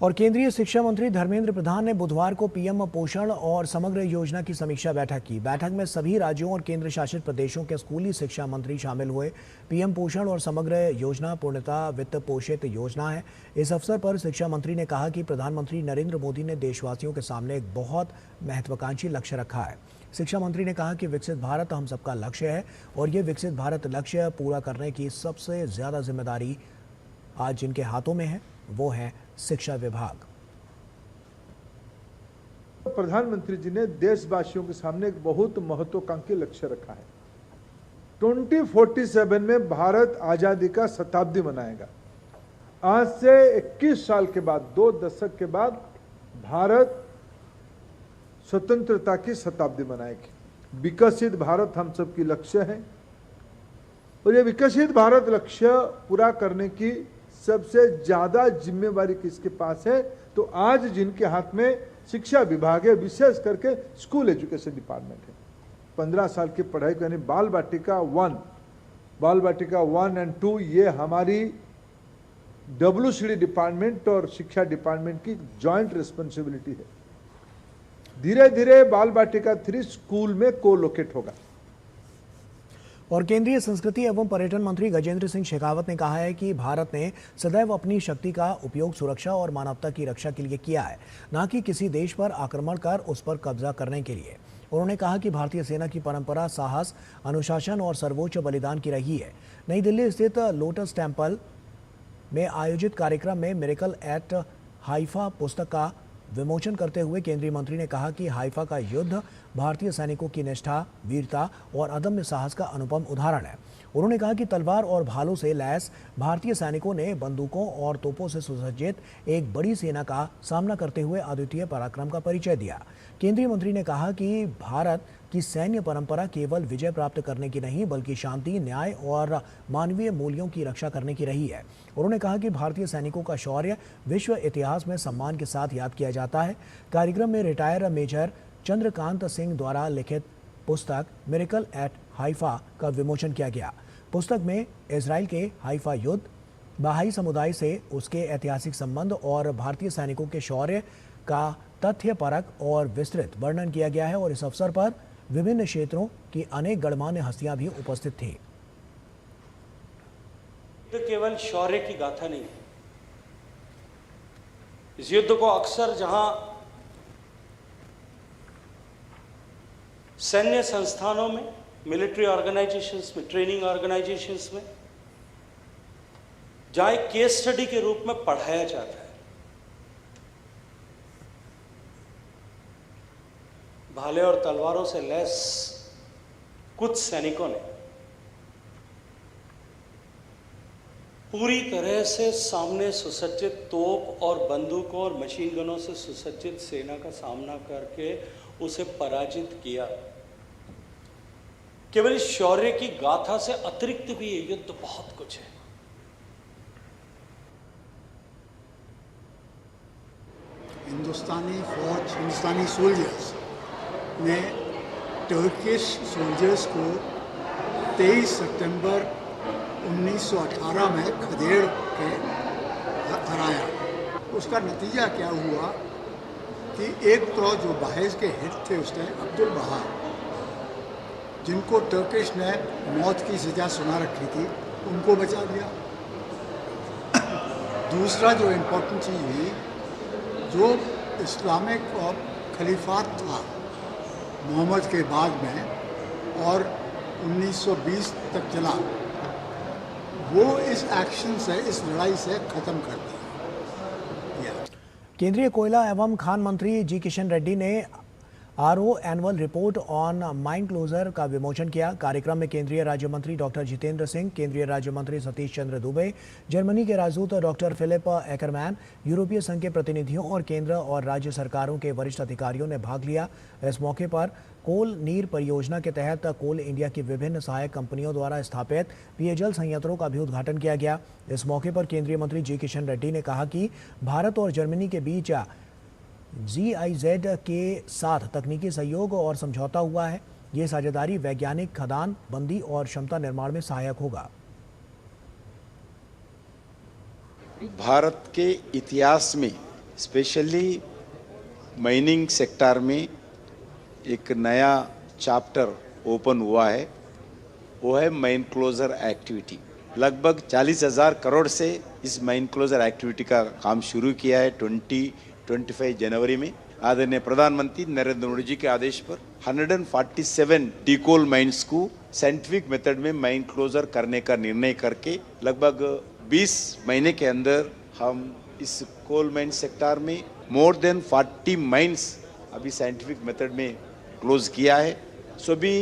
और केंद्रीय शिक्षा मंत्री धर्मेंद्र प्रधान ने बुधवार को PM पोषण और समग्र योजना की समीक्षा बैठक की। बैठक में सभी राज्यों और केंद्र शासित प्रदेशों के स्कूली शिक्षा मंत्री शामिल हुए। पीएम पोषण और समग्र योजना पूर्णतः वित्त पोषित योजना है। इस अवसर पर शिक्षा मंत्री ने कहा कि प्रधानमंत्री नरेंद्र मोदी ने देशवासियों के सामने एक बहुत महत्वाकांक्षी लक्ष्य रखा है। शिक्षा मंत्री ने कहा कि विकसित भारत हम सबका लक्ष्य है और ये विकसित भारत लक्ष्य पूरा करने की सबसे ज्यादा जिम्मेदारी आज जिनके हाथों में है वो है शिक्षा विभाग। प्रधानमंत्री जी ने देशवासियों के सामने एक बहुत महत्वाकांक्षी लक्ष्य रखा है। 2047 में भारत आजादी का शताब्दी मनाएगा। आज से 21 साल के बाद, 2 दशक के बाद भारत स्वतंत्रता की शताब्दी मनाएगी। विकसित भारत हम सबकी लक्ष्य है और ये विकसित भारत लक्ष्य पूरा करने की सबसे ज्यादा जिम्मेवारी किसके पास है? तो आज जिनके हाथ में शिक्षा विभाग है, विशेष करके स्कूल एजुकेशन डिपार्टमेंट है। 15 साल की पढ़ाई यानी बाल बाटिका 1 एंड 2 ये हमारी WCD डिपार्टमेंट और शिक्षा डिपार्टमेंट की जॉइंट रिस्पॉन्सिबिलिटी है। धीरे धीरे बाल बाटिका 3 स्कूल में कोलोकेट होगा। और केंद्रीय संस्कृति एवं पर्यटन मंत्री गजेंद्र सिंह शेखावत ने कहा है कि भारत ने सदैव अपनी शक्ति का उपयोग सुरक्षा और मानवता की रक्षा के लिए किया है, न कि किसी देश पर आक्रमण कर उस पर कब्जा करने के लिए। उन्होंने कहा कि भारतीय सेना की परंपरा साहस, अनुशासन और सर्वोच्च बलिदान की रही है। नई दिल्ली स्थित लोटस टेम्पल में आयोजित कार्यक्रम में मिरेकल एट हाइफा पुस्तक का विमोचन करते हुए केंद्रीय मंत्री ने कहा कि हाइफा का युद्ध भारतीय सैनिकों की निष्ठा, वीरता और अदम्य साहस का अनुपम उदाहरण है। उन्होंने कहा कि तलवार और भालों से लैस भारतीय सैनिकों ने बंदूकों और तोपों से सुसज्जित एक बड़ी सेना का सामना करते हुए अद्वितीय पराक्रम का परिचय दिया। केंद्रीय मंत्री ने कहा कि भारत की सैन्य परंपरा केवल विजय प्राप्त करने की नहीं बल्कि शांति, न्याय और मानवीय मूल्यों की रक्षा करने की रही है। उन्होंने कहा कि भारतीय सैनिकों का शौर्य विश्व इतिहास में सम्मान के साथ याद किया जाता है। कार्यक्रम में रिटायर मेजर चंद्रकांत सिंह द्वारा लिखित पुस्तक मिरेकल एट हाइफा का विमोचन किया गया। पुस्तक में इजराइल के हाइफा युद्ध, बहाई समुदाय से उसके ऐतिहासिक संबंध और भारतीय सैनिकों के शौर्य का तथ्यपरक और विस्तृत वर्णन किया गया है और इस अवसर पर विभिन्न क्षेत्रों की अनेक गणमान्य हस्तियां भी उपस्थित थी। युद्ध केवल शौर्य की गाथा नहीं है। इस युद्ध को अक्सर जहां सैन्य संस्थानों में, मिलिट्री ऑर्गेनाइजेशंस में, ट्रेनिंग ऑर्गेनाइजेशंस में, जहां एक केस स्टडी के रूप में पढ़ाया जाता है। भाले और तलवारों से लैस कुछ सैनिकों ने पूरी तरह से सामने सुसज्जित तोप और बंदूकों और मशीन गनों से सुसज्जित सेना का सामना करके उसे पराजित किया। केवल इस शौर्य की गाथा से अतिरिक्त भी ये युद्ध बहुत कुछ है। हिंदुस्तानी फौज, हिंदुस्तानी सोल्जर्स ने टर्किश सोल्जर्स को 23 सितंबर 1918 में खदेड़ के हराया। उसका नतीजा क्या हुआ कि एक तो जो बाहेज के हेड थे उस टाइम अब्दुल बहा, जिनको टर्किश ने मौत की सजा सुना रखी थी, उनको बचा दिया। दूसरा जो इम्पोर्टेंट चीज़ हुई, जो इस्लामिक और खलीफात था मोहम्मद के बाद में और 1920 तक चला, वो इस एक्शन से, इस लड़ाई से ख़त्म कर दिया। केंद्रीय कोयला एवं खान मंत्री जी किशन रेड्डी ने RO annual report on mine closure का विमोचन किया। कार्यक्रम में केंद्रीय राज्य मंत्री डॉक्टर जितेंद्र सिंह, केंद्रीय राज्य मंत्री सतीश चंद्र दुबे, जर्मनी के राजदूत डॉक्टर फिलिप एकरमैन, यूरोपीय संघ के प्रतिनिधियों और केंद्र और राज्य सरकारों के वरिष्ठ अधिकारियों ने भाग लिया। इस मौके पर कोल नीर परियोजना के तहत कोल इंडिया की विभिन्न सहायक कंपनियों द्वारा स्थापित पेयजल संयंत्रों का भी उद्घाटन किया गया। इस मौके पर केंद्रीय मंत्री जी किशन रेड्डी ने कहा कि भारत और जर्मनी के बीच GIZ के साथ तकनीकी सहयोग और समझौता हुआ है। ये साझेदारी वैज्ञानिक खदान बंदी और क्षमता निर्माण में सहायक होगा। भारत के इतिहास में स्पेशली माइनिंग सेक्टर में एक नया चैप्टर ओपन हुआ है, वो है माइन क्लोजर एक्टिविटी। लगभग 40,000 करोड़ से इस माइन क्लोजर एक्टिविटी का काम शुरू किया है 25 जनवरी में। आदरणीय प्रधानमंत्री नरेंद्र मोदी जी के आदेश पर 147 डीकोल माइंस को साइंटिफिक मेथड में माइन क्लोजर करने का निर्णय करके लगभग 20 महीने के अंदर हम इस कोल माइन सेक्टर में मोर देन 40 माइंस अभी साइंटिफिक मेथड में क्लोज किया है। सभी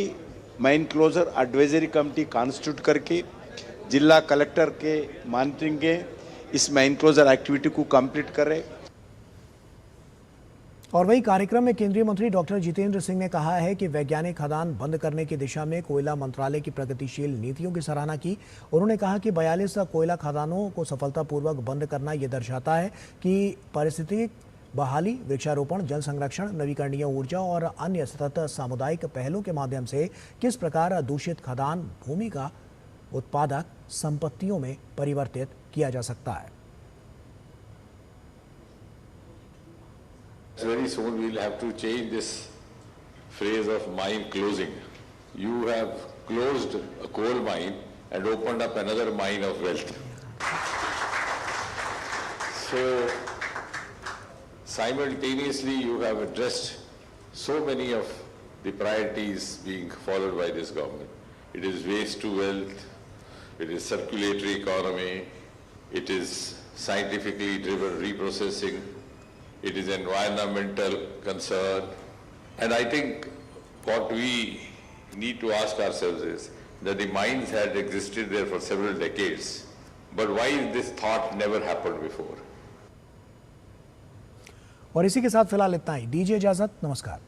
mine closure advisory committee constitute करके जिला कलेक्टर के मॉनिटरिंग के इस माइन क्लोजर एक्टिविटी को कंप्लीट कर रहे। और वही कार्यक्रम में केंद्रीय मंत्री डॉक्टर जितेंद्र सिंह ने कहा है कि वैज्ञानिक खदान बंद करने की दिशा में कोयला मंत्रालय की प्रगतिशील नीतियों की सराहना की। उन्होंने कहा कि 42 कोयला खदानों को सफलतापूर्वक बंद करना ये दर्शाता है कि पारिस्थितिक बहाली, वृक्षारोपण, जल संरक्षण, नवीकरणीय ऊर्जा और अन्य सतत सामुदायिक पहलों के माध्यम से किस प्रकार दूषित खदान भूमि का उत्पादक संपत्तियों में परिवर्तित किया जा सकता है। Very soon we'll have to change this phrase of mine closing. You have closed a coal mine and opened up another mine of wealth. So simultaneously you have addressed so many of the priorities being followed by this government. It is waste to wealth, it is circulatory economy, it is scientifically driven reprocessing, it is environmental concern, and I think what we need to ask ourselves is that the mines had existed there for several decades, but why this thought never happened before? और इसी के साथ फिलहाल इतना ही। दीजिए इजाजत, नमस्कार।